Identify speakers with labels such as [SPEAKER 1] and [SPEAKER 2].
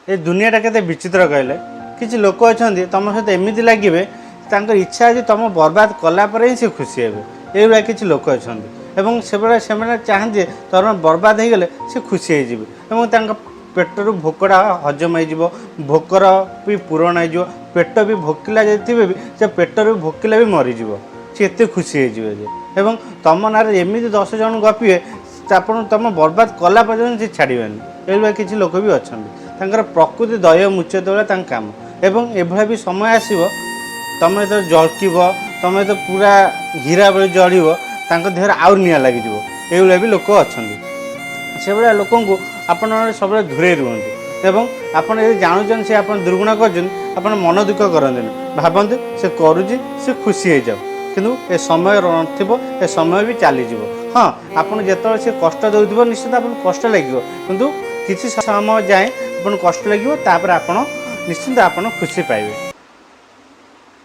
[SPEAKER 1] ए दुनियाटा केते विचित्र कहले किसी लोक अच्छा तुम सहित एमती लगे इच्छा अच्छे तुम बर्बाद कलापर ही से खुशी हे ये किसी लोक अच्छा से चाहते तुम बर्बाद हो गले से खुशी हो पेटर भोकटा हजम हो भोकर भी पूरण हो पेट भी भोकिला थे भी से पेटर भी भोकिला भी मरीज सी एत खुशी हो तुम ना एमती 10 जन गपिए तुम बर्बाद कला पर्यटन से छाड़बेनि ये किसी लोक भी अच्छा प्रकृति दय मुच्यत काम एवं एभली भी समय आसो तुम तो जल्क तुम तो पूरा हीरा बेले जड़ब देहर आउ निआ लगे ये भी लोक अच्छा से भाया लोक आप सब दूरे रुहतु एवं आपड़ ये जानून से आप दुर्गुण कर मन दुख करते भावतु से करुच्ची से खुशी हो जाओ किंतु ए समय ए समय भी चलीज हाँ आपड़ जो से कष्ट दौर निश्चित आप कष्ट लगे किंतु किसी समय जाए आप कष्ट लगे आप निश्चिंत आप खुशी पाइबे।